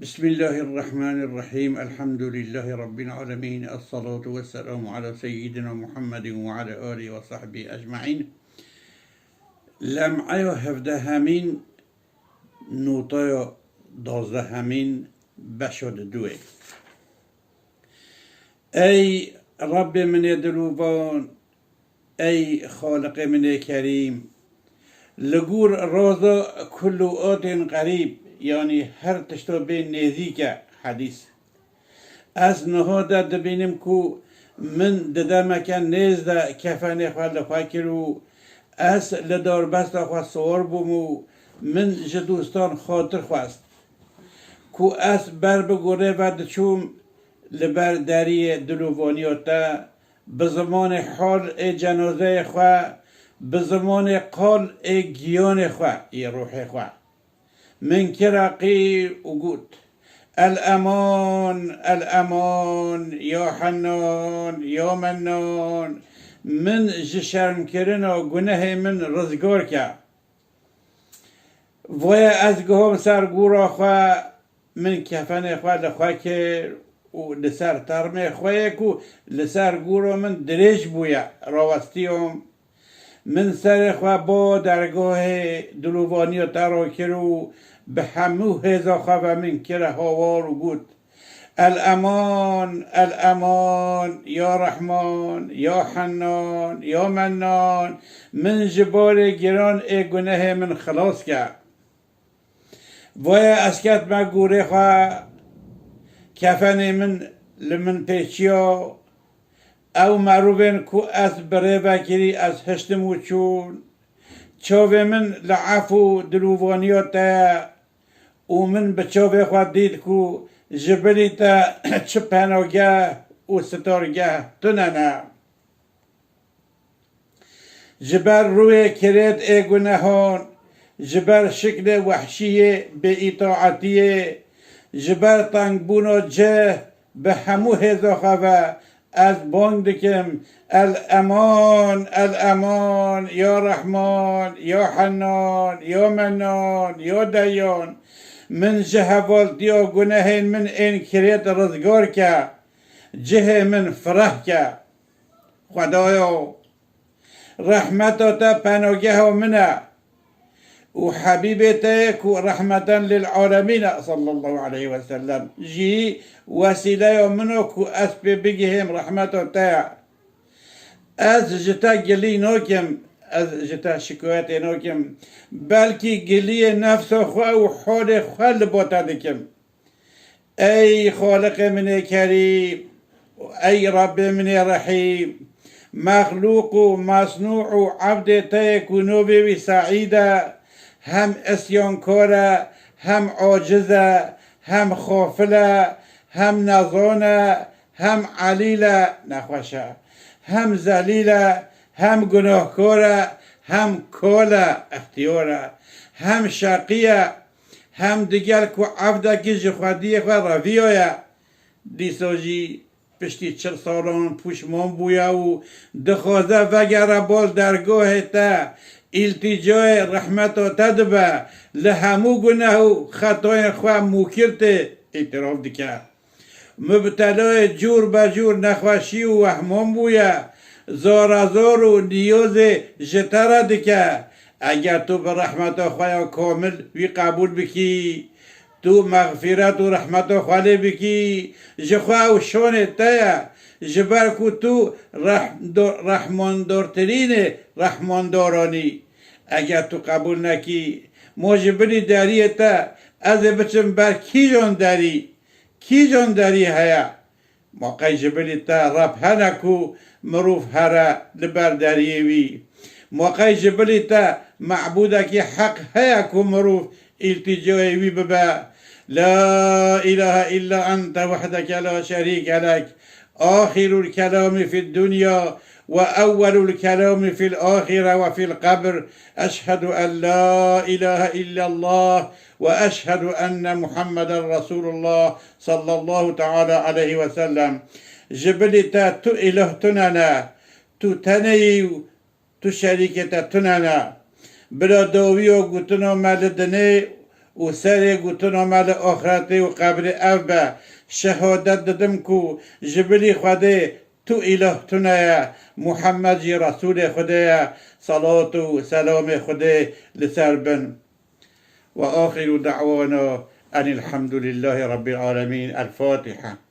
بسم الله الرحمن الرحيم الحمد لله رب العالمين الصلاة والسلام على سيدنا محمد وعلى آله وصحبه أجمعين لمعه هفده همين نوتايا دازده همين بشد دوه ای رب من دلوبان ای خالق من کریم لگور رازا کلوات قریب یعنی هر تشتا به نزیک حدیث از نهاده دبینم کو من ددمکن نزده کفن خواه لفاکرو از لدار بست خواه سوار بومو من جدوستان خاطر خواست کو از بر بگوره و دچوم لبر دری دلووانیاتا به زمان حال جنازه خواه به زمان قال گیان خواه ای روح خواه من كراقي وقود الأمان الأمان يا حنان يا منان من جشرم كرنا گناه من رزگار که ويا از گهم سر گورا خواه من کفن خواه لخواه که و لسر ترمه خواه که لسر گورا من درش بویا راوستیم من سر خواه با درگاه دلووانی و تراکرو به همو هزا خواه من کره هاوار و گود الامان الامان یا رحمان یا حنان یا منان من جبال گران ای گناه من خلاص کرد وای اسکت مگوره خواه کفن من لمن پیچیا او معروفن کو از بره وکری از هشتمو چون چاوه من لعفو دلووانیات و من به چاوه خود دید کو جبلی تا چه پناگه و ستارگه تننه جبر روی کرد ای گناهان جبر شکل وحشی به اطاعتی جبر تنگبون جه به همو هزا خواه از بانگ دکم الامان الامان یا رحمان یا حنان یا منان یا دیان من جهوالتی و گناه من این کریت رزگار که جه من فرح که خدایا رحمتا پناگه و منه و حبيبته رحمة للعالمين صلى الله عليه وسلم جي وسيلة منو كو أسب بجهم رحمته تاع از جتا قلي نوكم از جتا شكوات نوكم بلكي قلي نفس خوا وحال خال بوتادكم أي خالق من كريم أي رب من رحيم مخلوق مصنوع عبد تاك ونوبي سعيدة هم اسیانکاره هم عاجزه هم خافله هم نزانه هم علیله نخوشه هم زلیله هم گناهکاره هم کاله اختیاره هم شقیه هم دیگر که عبده که جخودی خود رویایه دیساجی پشتی 40 سالان پوشمان بویا و دخوازه وگر بال درگاه تا التجای رحمت و تدبه لهمو گناه و خطای خواه موکرت اعتراف دکه مبتلای جور بجور نخوشی و وهمان بویا زار و نیاز جتره دکه اگر تو به رحمت خواه کامل وی قبول بکی تو مغفرت و رحمت خواه بکی جخواه و شانه تایه جبر کو تو رحمان دارترین رحمان دارانی اگر تو قبول نکی موجبنی داری تا از بچم بر کی جان داری هیا موقع جبلی تا رب هنکو مروف هره لبر داریوی موقع جبلی تا معبودکی حق هیا کو مروف التجایوی ببا لا اله الا انت وحدك لا شريك لك آخر الكلام في الدنيا وأول الكلام في الآخرة وفي القبر أشهد أن لا إله إلا الله وأشهد أن محمد رسول الله صلى الله تعالى عليه وسلم جبلتا تو إله تننا تو تني تو شريكتا تننا بلا داوي و گوتنا مالدني و سری گوتنو مال آخرتی و قبر اوبه شهادت دادم کو جبری خوده تو اله تنه محمد جی رسول خدا صلاة و سلام خدا لسر بن وآخر دعوانا أن الحمد لله رب العالمين الفاتحة